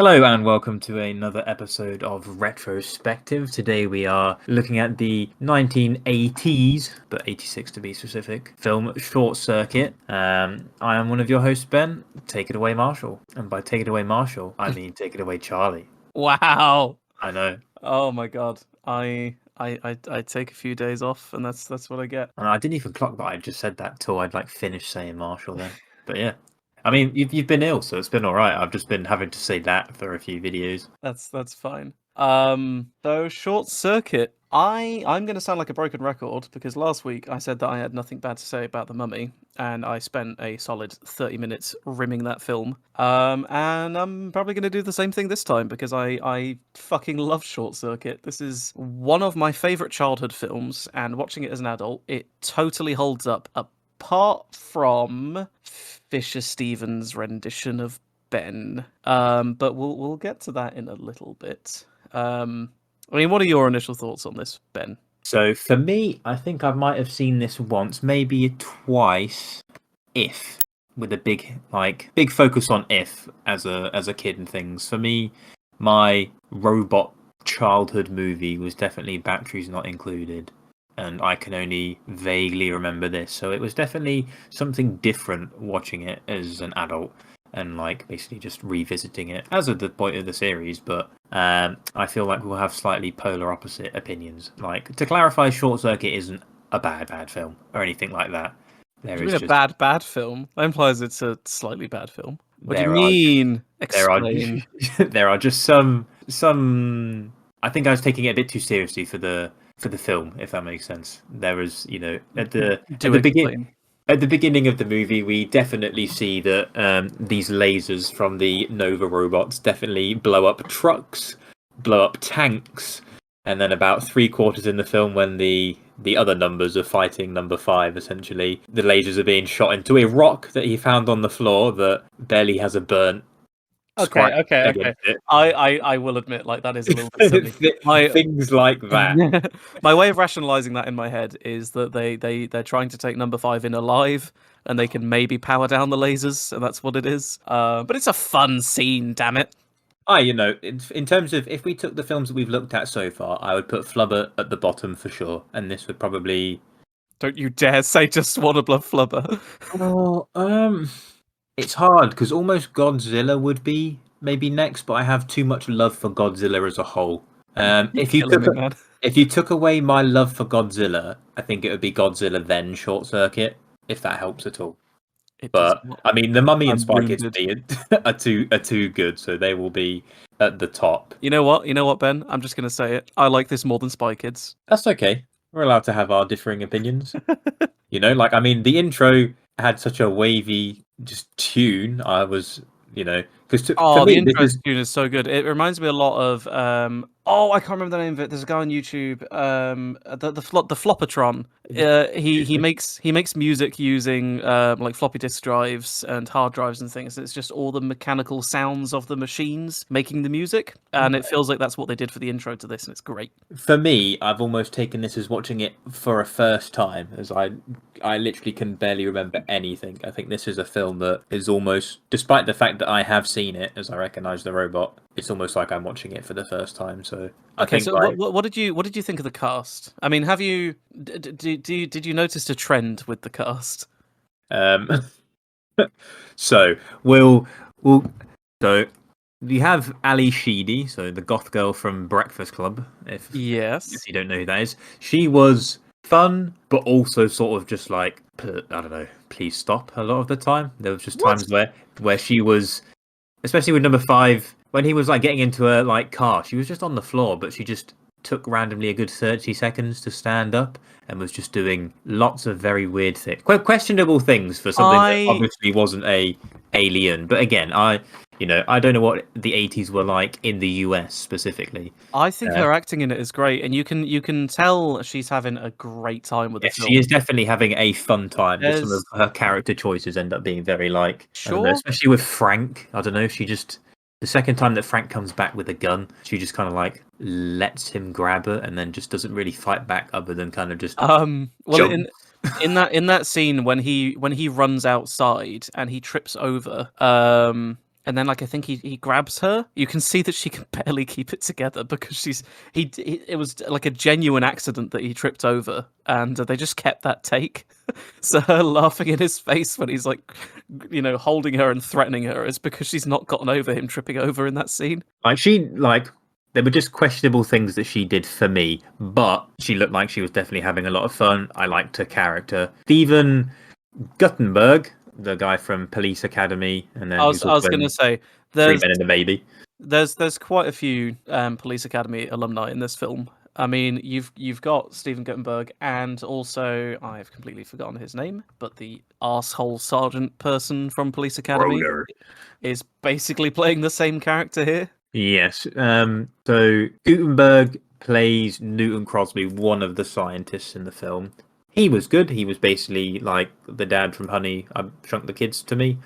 Hello and welcome to another episode of Retro-Spective. Today we are looking at the 1980s, but 86 to be specific, film Short Circuit. I am one of your hosts, Ben. Take it away, Marshall. And by take it away, Marshall, I mean take it away, Charlie. Wow. I know. Oh my god. I take a few days off, and that's what I get. And I didn't even clock that I just said that till I'd finished saying Marshall then. But yeah. I mean, you've been ill, so it's been all right. I've just been having to say that for a few videos. That's fine. So Short Circuit. I'm going to sound like a broken record because last week I said that I had nothing bad to say about The Mummy, and I spent a solid 30 minutes rimming that film. And I'm probably going to do the same thing this time because I fucking love Short Circuit. This is one of my favorite childhood films, and watching it as an adult, it totally holds up. Apart from Fisher Stevens' rendition of Ben, but we'll get to that in a little bit. I mean, what are your initial thoughts on this, Ben? So for me, I think I might have seen this once, maybe twice, if with a big focus on if as a kid and things. For me, my robot childhood movie was definitely Batteries Not Included, and I can only vaguely remember this. So it was definitely something different watching it as an adult and basically just revisiting it as of the point of the series. But I feel like we'll have slightly polar opposite opinions. To clarify, Short Circuit isn't a bad film or anything like that. There is a bad film. That implies it's a slightly bad film. What do you mean? Explain. There are just some. I think I was taking it a bit too seriously for the film, if that makes sense. There was, at the beginning of the movie, we definitely see that these lasers from the Nova robots definitely blow up trucks, blow up tanks, and then about 3/4 in the film, when the other numbers are fighting number 5, essentially, the lasers are being shot into a rock that he found on the floor that barely has a burnt. Okay. I will admit, that is a little bit silly. Things like that. My way of rationalizing that in my head is that they're trying to take number 5 in alive, and they can maybe power down the lasers, and that's what it is. But it's a fun scene, damn it. In terms of, if we took the films that we've looked at so far, I would put Flubber at the bottom for sure, and this would probably. Don't you dare say Just Wanna Bluff Flubber. Oh, it's hard because almost Godzilla would be maybe next, but I have too much love for Godzilla as a whole. If you took away my love for Godzilla, I think it would be Godzilla then Short Circuit, if that helps at all. But I mean, The Mummy and Spy Kids are too good, so they will be at the top. You know what, Ben? I'm just gonna say it. I like this more than Spy Kids. That's okay. We're allowed to have our differing opinions. I mean, the intro had such a wavy tune. I was, because the intro tune is so good. It reminds me a lot of I can't remember the name of it. There's a guy on YouTube, the Flopatron. He makes music using floppy disk drives and hard drives and things. It's just all the mechanical sounds of the machines making the music, and it feels like that's what they did for the intro to this, and it's great. For me, I've almost taken this as watching it for a first time, as I literally can barely remember anything. I think this is a film that is almost, despite the fact that I have seen it, as I recognise the robot, it's almost like I'm watching it for the first time. So what did you think of the cast? I mean, did you notice a trend with the cast? So we have Ali Sheedy, so the goth girl from Breakfast Club. If you don't know who that is, she was fun, but also sort of just I don't know, please stop. A lot of the time, there was just times where she was, especially with number 5. When he was getting into a car, she was just on the floor, but she just took randomly a good 30 seconds to stand up and was just doing lots of very weird things, quite questionable things for something that obviously wasn't a alien. But again, I don't know what the 80s were like in the US specifically. I think her acting in it is great, and you can tell she's having a great time with the film. She is definitely having a fun time. Just some of her character choices end up being very I don't know, especially with Frank. I don't know, she just. The second time that Frank comes back with a gun, she just kind of lets him grab her and then just doesn't really fight back, other than kind of just. In that scene when he runs outside and he trips over and then like I think he grabs her. You can see that she can barely keep it together because it was like a genuine accident that he tripped over, and they just kept that take. So her laughing in his face when he's like, holding her and threatening her is because she's not gotten over him tripping over in that scene. There were just questionable things that she did for me, but she looked like she was definitely having a lot of fun. I liked her character. Steven Guttenberg, the guy from Police Academy, and then I who's was I was also gonna in say Three there's Men and a Baby. there's quite a few Police Academy alumni in this film. I mean, you've got Steven Guttenberg, and also I've completely forgotten his name, but the arsehole sergeant person from Police Academy Roller. is basically playing the same character here. Yes. So Gutenberg plays Newton Crosby, one of the scientists in the film. He was good. He was basically like the dad from Honey, I Shrunk the Kids to me.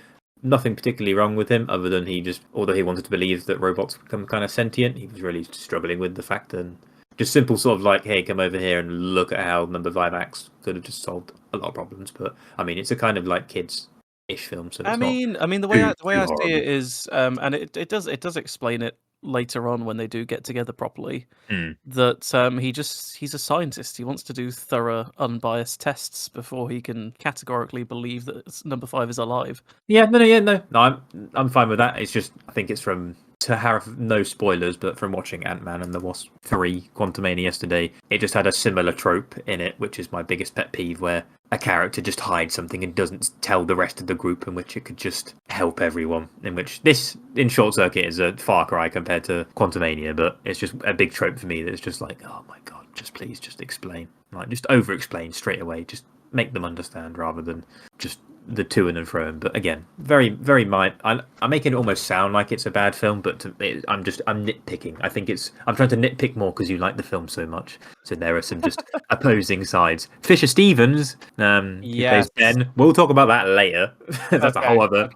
Nothing particularly wrong with him, other than although he wanted to believe that robots become kind of sentient, he was really struggling with the fact and just simple sort of like, hey, come over here and look at how Number 5 acts could have just solved a lot of problems. But I mean, it's a kind of like kids-ish film, so I it's not mean, too the way I see horrible. it is, and it does explain it later on when they do get together properly. Mm. That he's a scientist. He wants to do thorough, unbiased tests before he can categorically believe that Number 5 is alive. Yeah, no. I'm fine with that. It's just I think it's from to have no spoilers, but from watching Ant-Man and the Wasp 3 Quantumania yesterday, it just had a similar trope in it, which is my biggest pet peeve, where a character just hides something and doesn't tell the rest of the group, in which it could just help everyone. In which this, in Short Circuit, is a far cry compared to Quantumania, but it's just a big trope for me that it's just like, oh my god, just please, just explain. Like, just over-explain straight away. Just make them understand rather than just the to and fro. But again, very, very I'm making it almost sound like it's a bad film, but I'm nitpicking. I think I'm trying to nitpick more because you like the film so much. So there are some just opposing sides. Fisher Stevens, who plays Yes. Ben. We'll talk about that later. That's a Okay.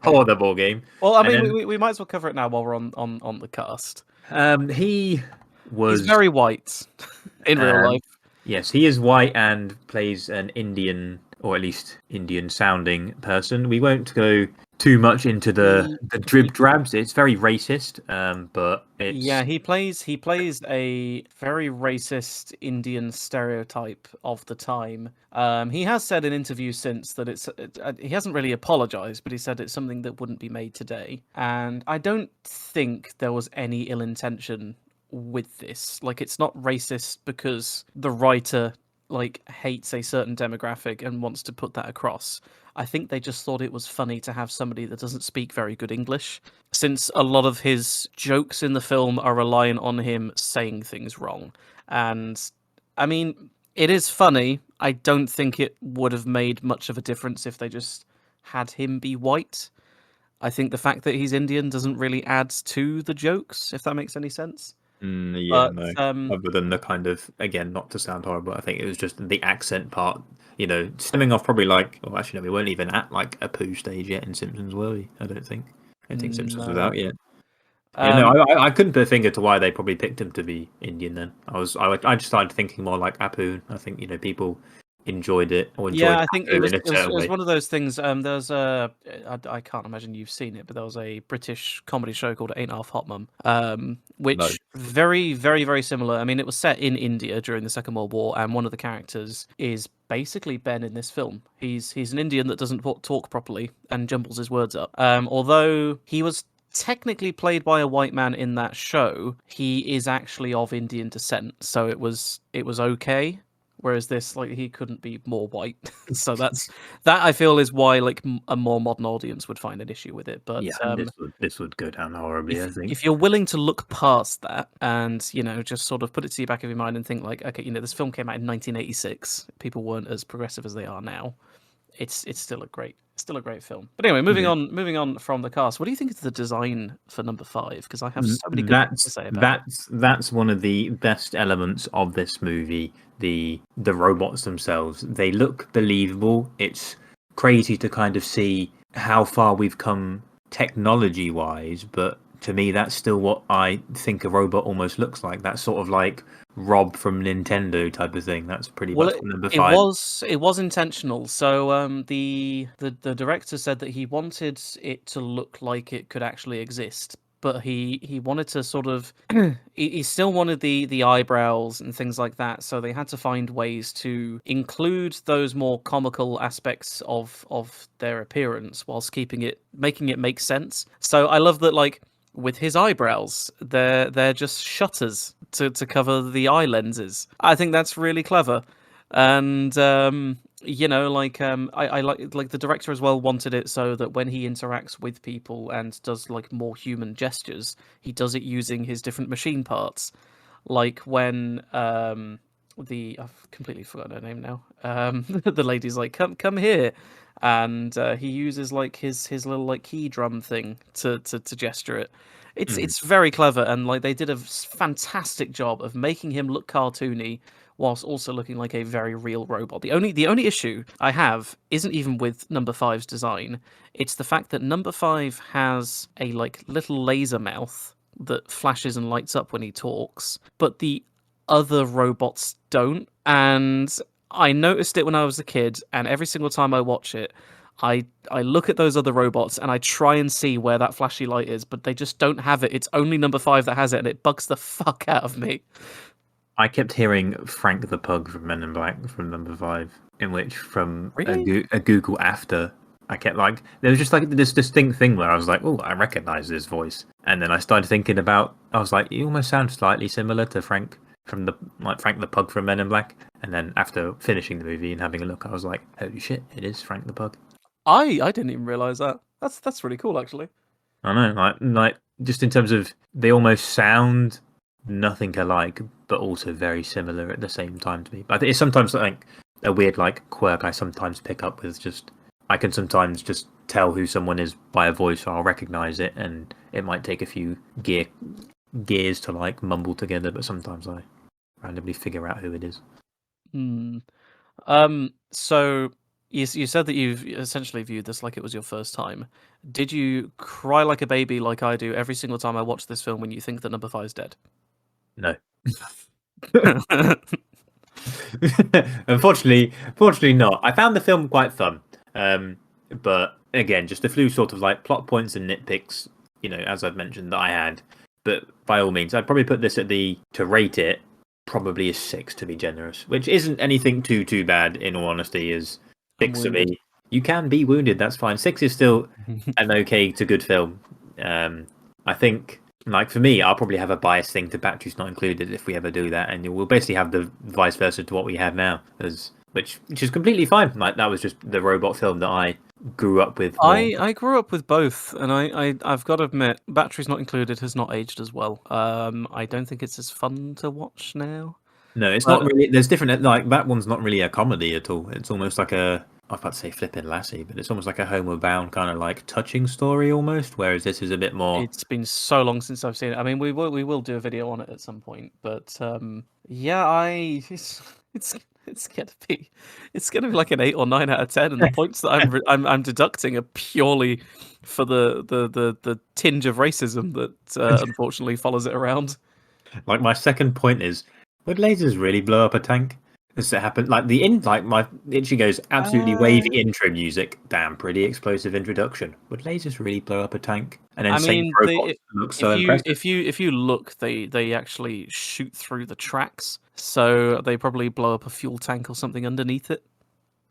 whole other ball game. Well, I And mean, then we might as well cover it now while we're on the cast. he He's was very white in real um, life. yes, he is white and plays an Indian, or at least Indian sounding person. We won't go too much into the He drib drabs. It's very racist, but Yeah, it's he plays a very racist Indian stereotype of the time. He has said in interviews since that he hasn't really apologized, but he said it's something that wouldn't be made today. And I don't think there was any ill intention with this. Like, it's not racist because the writer like hates a certain demographic and wants to put that across. I think they just thought it was funny to have somebody that doesn't speak very good English, since a lot of his jokes in the film are reliant on him saying things wrong. And I mean, it is funny. I don't think it would have made much of a difference if they just had him be white. I think the fact that he's Indian doesn't really add to the jokes, if that makes any sense. yeah, But no. Other than the kind of, again, not to sound horrible, I think it was just the accent part. Stemming off probably like, well, actually, no, we weren't even at like a poo stage yet in Simpsons, were we? I don't think. I don't think Simpsons was no. out yet. Yeah, no, Um, I couldn't put a finger to why they probably picked him to be Indian. Then I just started thinking more like Apu. I think people enjoyed it or Yeah, enjoyed I think it Apu was in a it was certain it was way. one of those things. There's I can't imagine you've seen it, but there was a British comedy show called Ain't Half Hot Mum, No. which very very very similar. I mean, it was set in India during the Second World War, and one of the characters is basically Ben in this film. He's an Indian that doesn't talk properly and jumbles his words up. Although he was technically played by a white man in that show, he is actually of Indian descent, so it was okay. Whereas this, like, he couldn't be more white. So that I feel is why like a more modern audience would find an issue with it. But Yeah, and this would go down horribly, I think. if you're willing to look past that and just sort of put it to the back of your mind and think like, okay, this film came out in 1986. People weren't as progressive as they are now. It's still a great film. But anyway, Yeah. moving on from the cast. What do you think of the design for number 5? Because I have so many good things to That's say about it. that's one of the best elements of this movie. The robots themselves, they look believable. It's crazy to kind of see how far we've come technology wise, but to me, that's still what I think a robot almost looks like. That sort of like Rob from Nintendo type of thing. That's pretty Well, much it, what number it 5. was it was intentional. So the director said that he wanted it to look like it could actually exist, but he wanted to sort of he still wanted the eyebrows and things like that. So they had to find ways to include those more comical aspects of their appearance whilst making it make sense. So I love that, like, with his eyebrows, they're just shutters to cover the eye lenses. I think that's really clever, and I like the director as well wanted it so that when he interacts with people and does like more human gestures, he does it using his different machine parts, like when the I've completely forgotten her name now. The lady's like, come here, and he uses like his little like key drum thing to gesture it. It's very clever, and like they did a fantastic job of making him look cartoony whilst also looking like a very real robot. The only issue I have isn't even with number five's design. It's the fact that number five has a like little laser mouth that flashes and lights up when he talks, but the other robots don't. And I noticed it when I was a kid, and every single time I watch it, I look at those other robots and I try and see where that flashy light is, but they just don't have it. It's only number five that has it, and it bugs the fuck out of me. I kept hearing Frank the Pug from Men in Black from number 5, in which from Really? a Google after, I kept like, there was just like this distinct thing where I was like, oh, I recognize this voice. And then I started thinking about, I was like, you almost sound slightly similar to Frank from Frank the Pug from Men in Black. And then after finishing the movie and having a look, I was like, holy shit, it is Frank the Pug. I didn't even realize that. That's really cool, actually. I know, like just in terms of they almost sound nothing alike, but also very similar at the same time to me. But I think it's sometimes like a weird like quirk I sometimes pick up with just I can sometimes just tell who someone is by a voice, or I'll recognize it, and it might take a few gears to like mumble together, but sometimes I randomly figure out who it is. Hmm. So you said that you've essentially viewed this like it was your first time. Did you cry like a baby like I do every single time I watch this film when you think that number five's dead? No. Fortunately not. I found the film quite fun. But again, just a few sort of like plot points and nitpicks, as I've mentioned that I had. But by all means, I'd probably put this to rate it, probably a 6 to be generous, which isn't anything too bad in all honesty. Is I'm 6 to wounded. me. You can be wounded, that's fine. 6 is still an okay to good film. I think, like for me, I'll probably have a biased thing to Batteries Not Included if we ever do that, and we'll basically have the vice versa to what we have now, which is completely fine. Like that was just the robot film that I grew up with more. I grew up with both, and I've got to admit, Batteries Not Included has not aged as well. I don't think it's as fun to watch now. No, it's not But really. There's different. Like that one's not really a comedy at all. It's almost like I was about to say Flippin' Lassie, but it's almost like a homeward bound kind of like touching story almost. Whereas this is a bit more. it's been so long since I've seen it. I mean, we will do a video on it at some point, but yeah, it's it's gonna be like an 8 or 9 out of 10, and the points that I'm deducting are purely for the tinge of racism that unfortunately follows it around. Like my second point is, would lasers really blow up a tank? Does it happen? Like my Itchy goes absolutely wavy intro music. Damn, pretty explosive introduction. Would lasers really blow up a tank? And then I Saint mean, Robots looks so impressive. if you look, they actually shoot through the tracks, so they probably blow up a fuel tank or something underneath it.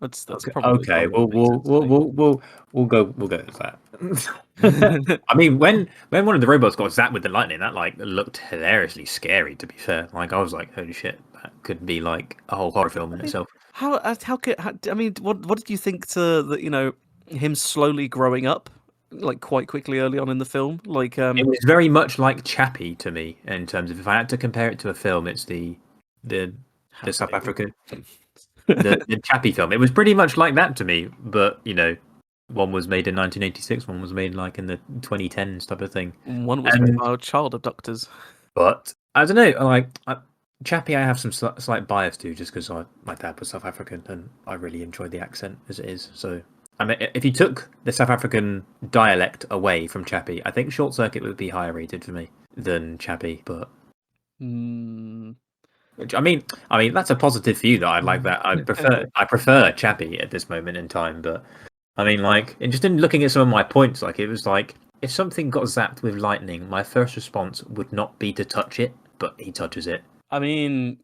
That's probably the Okay, only one that makes sense to me. we'll go with that. I mean, when one of the robots got zapped with the lightning, that like looked hilariously scary. To be fair, like I was like, holy shit, that could be like a whole horror film in itself. I mean, what did you think to him slowly growing up, like quite quickly early on in the film? Like, It was very much like Chappie to me in terms of if I had to compare it to a film, it's the how South dare you. African the Chappie film. It was pretty much like that to me, but one was made in 1986, one was made like in the 2010s type of thing. One was made And by child abductors. but I don't know, Chappie, I have some slight bias to just because my dad was South African and I really enjoyed the accent as it is. So I mean, if you took the South African dialect away from Chappie, I think Short Circuit would be higher rated for me than Chappie. But which I mean, that's a positive for you that I like that. I prefer Chappie at this moment in time. But I mean, like, and just in looking at some of my points, like it was like if something got zapped with lightning, my first response would not be to touch it, but he touches it. I mean,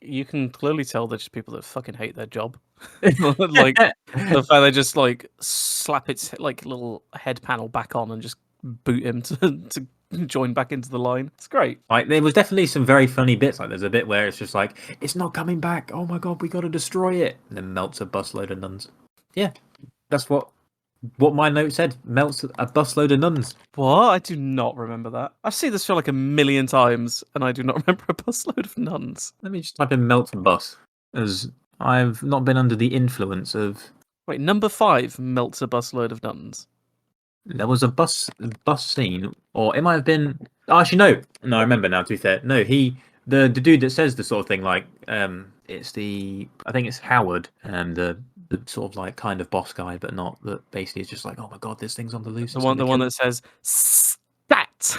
you can clearly tell they're just people that fucking hate their job. Like the fact they just like slap its like little head panel back on and just boot him to join back into the line. It's great. Like there was definitely some very funny bits. Like there's a bit where it's just like it's not coming back. Oh my god, we got to destroy it, and then melts a busload of nuns. Yeah, that's what my note said. Melts a busload of nuns. What? I do not remember that. I've seen this show like a million times, and I do not remember a busload of nuns. Let me just type in melt bus, as I've not been under the influence of. Wait, number 5 melts a busload of nuns. There was a bus scene, or it might have been. Oh, actually, no. I remember now. To be fair, no, the dude that says the sort of thing like it's I think it's Howard, and the sort of like kind of boss guy, but not that. Basically, it's just like, oh my god, this thing's on the loose. The one that says stat.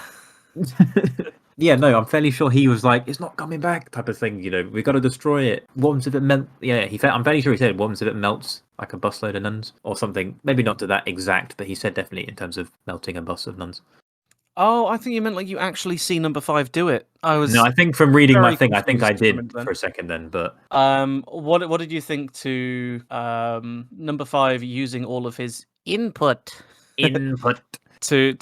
Yeah, no, I'm fairly sure he was like, it's not coming back type of thing. You know, we got to destroy it. What happens if it melt? Yeah, I'm fairly sure he said, what happens if it melts like a busload of nuns or something? Maybe not to that exact, but he said definitely in terms of melting a bus of nuns. Oh, I think you meant like you actually see number 5 do it. No, I think from reading my thing, I think I did for a second then. But what did you think to number 5 using all of his input to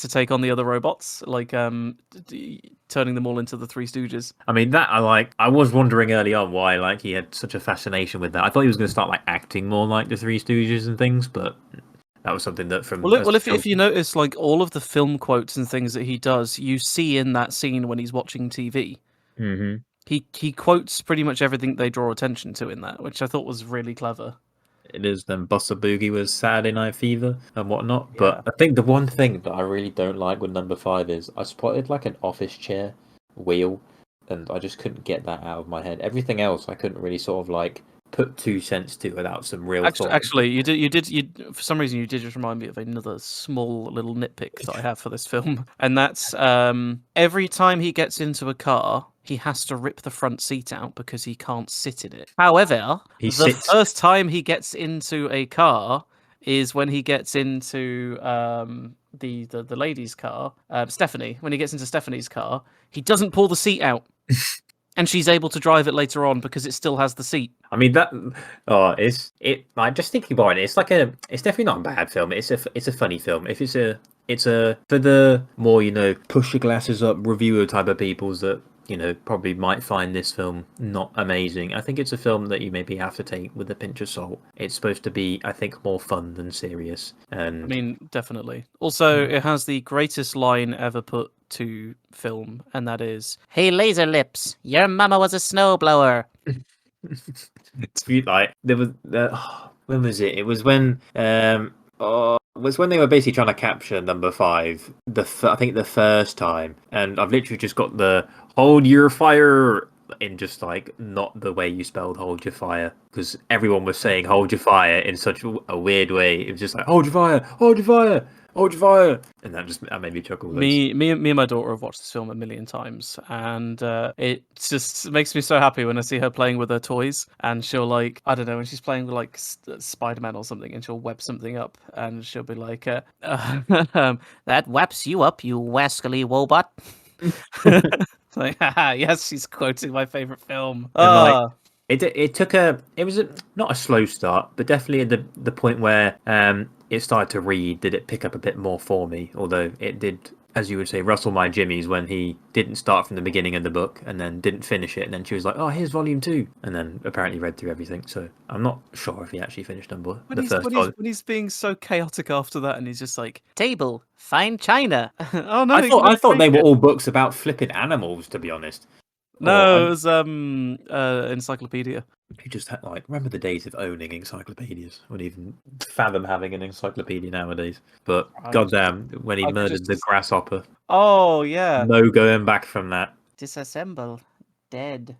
take on the other robots, like turning them all into the Three Stooges? I mean, that I was wondering early on why like he had such a fascination with that. I thought he was going to start like acting more like the Three Stooges and things, but that was something that from if you notice, like all of the film quotes and things that he does, you see in that scene when he's watching TV. Mm-hmm. He quotes pretty much everything they draw attention to in that, which I thought was really clever. It is. Then Buster Boogie was Saturday Night Fever and whatnot. Yeah. But I think the one thing that I really don't like with number 5 is I spotted like an office chair wheel, and I just couldn't get that out of my head. Everything else I couldn't really sort of like put 2 cents to without some real thought. Actually, you did for some reason you did just remind me of another small little nitpick that I have for this film, and that's every time he gets into a car, he has to rip the front seat out because he can't sit in it. However, first time he gets into a car is when he gets into the lady's car, Stephanie. When he gets into Stephanie's car, he doesn't pull the seat out. And she's able to drive it later on because it still has the seat. I mean like just thinking about it, it's definitely not a bad film. It's a funny film. If it's a for the more push your glasses up reviewer type of peoples that probably might find this film not amazing. I think it's a film that you maybe have to take with a pinch of salt. It's supposed to be, I think, more fun than serious. And I mean, definitely. Also, it has the greatest line ever put to film, and that is, "Hey, Laser Lips, your mama was a snowblower." Like there was when was it? It was when was when they were basically trying to capture number 5. I think the first time, and I've literally just got the hold your fire in just like not the way you spelled hold your fire, because everyone was saying hold your fire in such a weird way. It was just like hold your fire, hold your fire, hold your fire, and that made me chuckle. Me and my daughter have watched this film a million times, and it just makes me so happy when I see her playing with her toys. And she'll like, I don't know, when she's playing with like Spider-Man or something, and she'll web something up, and she'll be like, "That webs you up, you wascally wobot." Like, haha, yes, she's quoting my favorite film. It was not a slow start, but definitely at the point where it started to read, did it pick up a bit more for me? Although it did, as you would say, rustle my jimmies when he didn't start from the beginning of the book and then didn't finish it, and then she was like, "Oh, here's volume 2," and then apparently read through everything. So I'm not sure if he actually finished the first volume. When he's being so chaotic after that, and he's just like, "Table, find China." Oh no! I thought they were all books about flipping animals, to be honest. No, it was encyclopedia. You just had, remember the days of owning encyclopedias. I wouldn't even fathom having an encyclopedia nowadays. But goddamn, when he murdered the grasshopper. Oh yeah. No going back from that. Disassemble. Dead.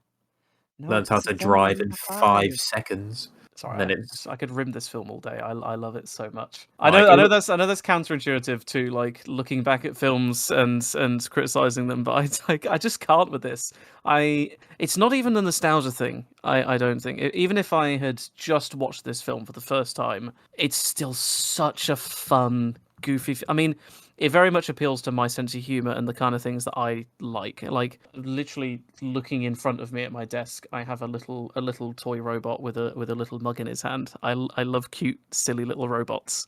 Learns how to drive in 5 seconds. Sorry, then it's I could rim this film all day. I love it so much. like I know that's counterintuitive to like looking back at films and criticizing them, but I just can't with this. It's not even a nostalgia thing. I don't think. Even if I had just watched this film for the first time, it's still such a fun, goofy. I mean, it very much appeals to my sense of humor and the kind of things that I like. Like literally looking in front of me at my desk, I have a little toy robot with a little mug in his hand. I love cute, silly little robots.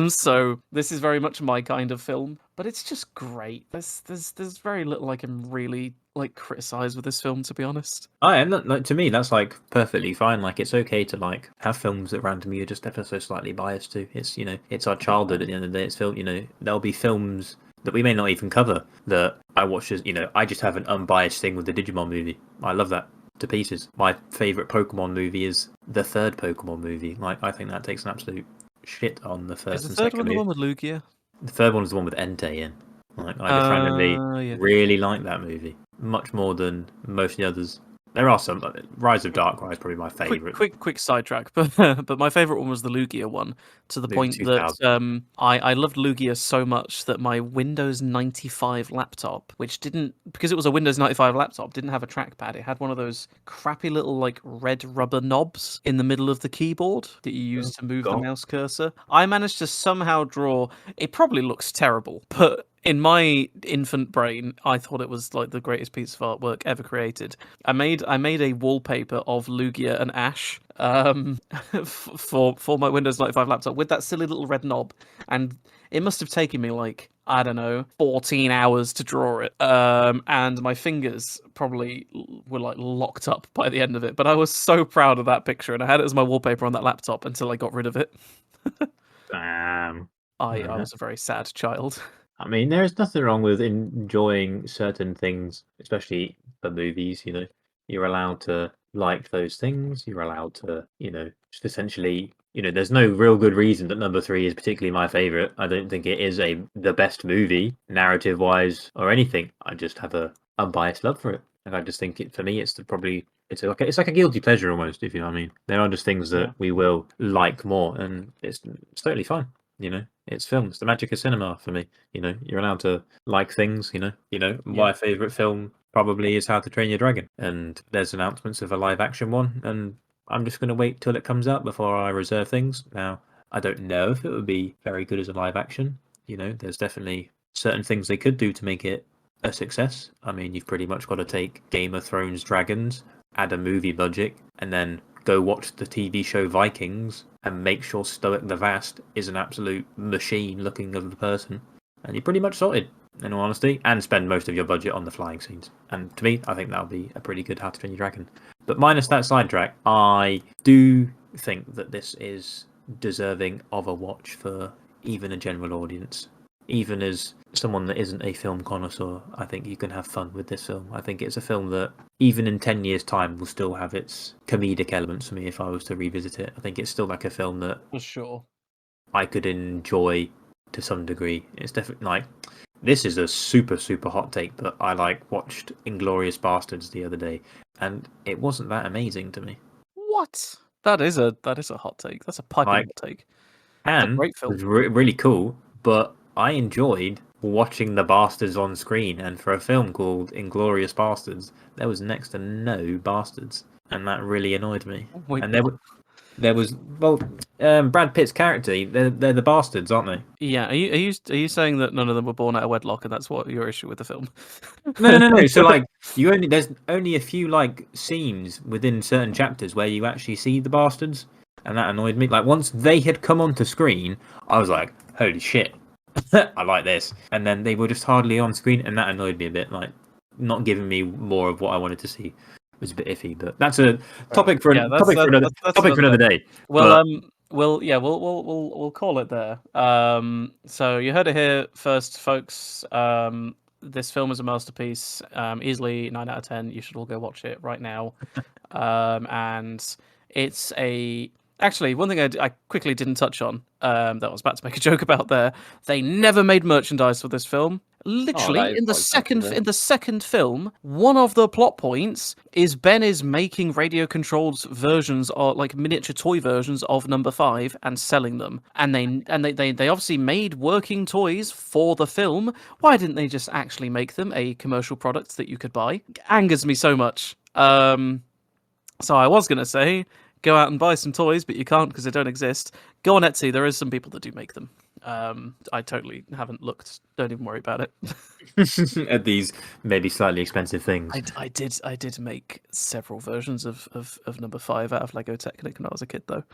So this is very much my kind of film, but it's just great. There's very little I can really like criticize with this film, to be honest. I am not like to me that's like perfectly fine. Like it's okay to like have films that randomly you're just ever so slightly biased to. It's it's our childhood at the end of the day. It's film. There'll be films that we may not even cover that I watch as I just have an unbiased thing with the Digimon movie. I love that to pieces. My favorite Pokemon movie is the third Pokemon movie. Like I think that takes an absolute shit on the Is first the and third second one the movie. one with Lugia? The third one is the one with Entei in. Like I just randomly Yeah. really like that movie much more than most of the others. There are some. Rise of Darkrai is probably my favorite. Quick sidetrack, but but my favorite one was the Lugia one, to the Movie point that 2000. I loved Lugia so much that my Windows 95 laptop, which didn't, because it was a Windows 95 laptop, didn't have a trackpad. It had one of those crappy little like red rubber knobs in the middle of the keyboard that you use Oh, to move the God. mouse cursor. I managed to somehow draw. It probably looks terrible, but in my infant brain, I thought it was like the greatest piece of artwork ever created. I made a wallpaper of Lugia and Ash for my Windows 95 laptop with that silly little red knob, and it must have taken me like, I don't know, 14 hours to draw it. And my fingers probably were like locked up by the end of it. But I was so proud of that picture, and I had it as my wallpaper on that laptop until I got rid of it. Damn. I was a very sad child. I mean, there's nothing wrong with enjoying certain things, especially for movies. You're allowed to like those things. You're allowed to, just essentially, there's no real good reason that number three is particularly my favorite. I don't think it is the best movie, narrative wise, or anything. I just have a unbiased love for it. And I just think for me, probably it's like a guilty pleasure almost, if you know what I mean. There are just things that Yeah. we will like more, and it's totally fine. It's film. It's the magic of cinema for me. You're allowed to like things. My favorite film probably is How to Train Your Dragon, and there's announcements of a live action one, and I'm just going to wait till it comes out before I reserve things. Now, I don't know if it would be very good as a live action. There's definitely certain things they could do to make it a success. I mean, you've pretty much got to take Game of Thrones dragons, add a movie budget, and then go watch the TV show Vikings and make sure Stoic the Vast is an absolute machine looking of a person. And you're pretty much sorted, in all honesty, and spend most of your budget on the flying scenes. And to me, I think that'll be a pretty good How to Train Your Dragon. But minus that sidetrack, I do think that this is deserving of a watch for even a general audience. Even as someone that isn't a film connoisseur, I think you can have fun with this film. I think it's a film that, even in 10 years' time, will still have its comedic elements for me if I was to revisit it. I think it's still like a film that For sure. I could enjoy to some degree. It's definitely like, this is a super, super hot take, but I watched Inglourious Bastards the other day, and it wasn't that amazing to me. What? That is a hot take. That's a piping Like, hot take. It's a and great it film. was really cool, but I enjoyed watching the bastards on screen. And for a film called Inglorious Bastards, there was next to no bastards, and that really annoyed me. Wait, And what? there was Brad Pitt's character. They're the bastards, aren't they? Yeah, are you saying that none of them were born out of wedlock, and that's what your issue with the film? No. So there's only a few scenes within certain chapters where you actually see the bastards, and that annoyed me. Like once they had come onto screen, I was like, holy shit. I like this, and then they were just hardly on screen, and that annoyed me a bit. Like, not giving me more of what I wanted to see it was a bit iffy. But that's a topic for Yeah, that's topic for another. another day. Well, But we'll call it there. So you heard it here first, folks. This film is a masterpiece. Easily 9 out of 10. You should all go watch it right now. And it's actually one thing I quickly didn't touch on. That I was about to make a joke about there. They never made merchandise for this film. Literally, is quite expensive, in the second film, one of the plot points is Ben is making radio-controlled versions, or like miniature toy versions of Number 5, and selling them. And they obviously made working toys for the film. Why didn't they just actually make them a commercial product that you could buy? Angers me so much. So I was gonna say, go out and buy some toys, but you can't because they don't exist. Go on Etsy. There is some people that do make them. I totally haven't looked. Don't even worry about it. at these maybe slightly expensive things. I did make several versions of Number 5 out of Lego Technic when I was a kid, though.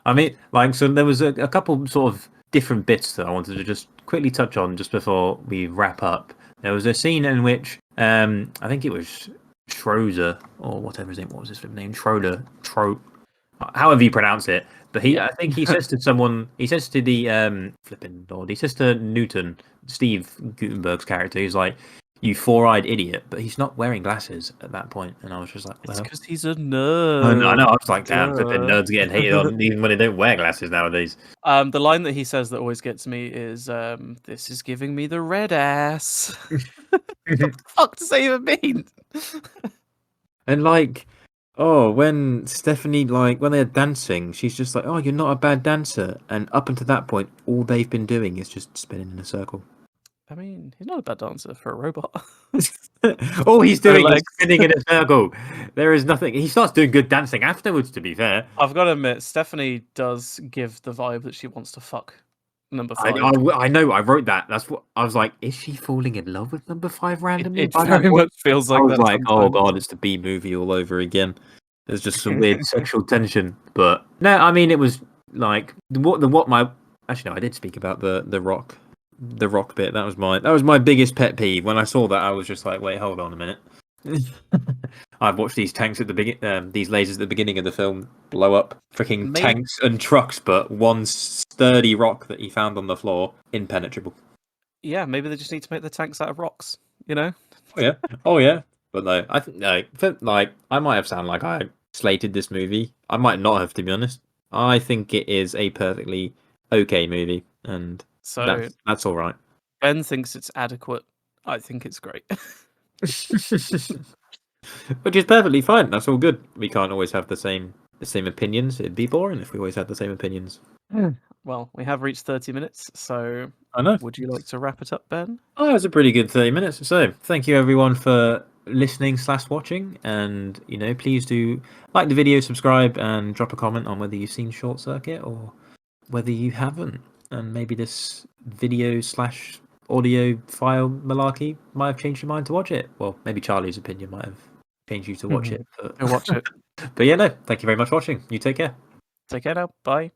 I mean, like, so there was a couple sort of different bits that I wanted to just quickly touch on just before we wrap up. There was a scene in which I think it was Schroeder or whatever his name, what was his name? Schroeder, however you pronounce it. But I think he says to someone, he says to the flipping Lord, he says to Newton, Steve Gutenberg's character, he's like, "You four-eyed idiot," but he's not wearing glasses at that point, and I was just like, "Well, it's because he's a nerd." I know. I was like, "Damn, flipping nerds getting hated on even when they don't wear glasses nowadays." The line that he says that always gets me is, "This is giving me the red ass." What the fuck does that even mean? And like, oh, when Stephanie, like, when they're dancing, she's just like, "Oh, you're not a bad dancer," and up until that point, all they've been doing is just spinning in a circle. I mean, he's not a bad dancer for a robot. All he's No doing is legs. spinning in a circle. There is nothing. He starts doing good dancing afterwards, to be fair. I've got to admit, Stephanie does give the vibe that she wants to fuck Number 5. I know. I wrote that. That's what I was like. Is she falling in love with Number 5 randomly? It By that very point? much feels like I was that like, oh sometimes. god, it's the B movie all over again. There's just some weird sexual tension. But no, I mean, it was like what my actually no, I did speak about the rock bit. That was my biggest pet peeve. When I saw that, I was just like, wait, hold on a minute. I've watched these tanks at the these lasers at the beginning of the film blow up freaking tanks and trucks, but one sturdy rock that he found on the floor impenetrable. Yeah, maybe they just need to make the tanks out of rocks, you know? Oh yeah. But no, I think like I might have sounded like I slated this movie. I might not have, to be honest. I think it is a perfectly okay movie, and So that's all right. Ben thinks it's adequate. I think it's great. Which is perfectly fine. That's all good. We can't always have the same opinions. It'd be boring if we always had the same opinions. Well, we have reached 30 minutes, so I know. Would you like to wrap it up, Ben? Oh, it was a pretty good 30 minutes. So, thank you everyone for listening / watching, and please do like the video, subscribe, and drop a comment on whether you've seen Short Circuit or whether you haven't. And maybe this video / audio file malarkey might have changed your mind to watch it. Well, maybe Charlie's opinion might have changed you to watch it. Go watch it. But yeah, no, thank you very much for watching. You take care. Take care now. Bye.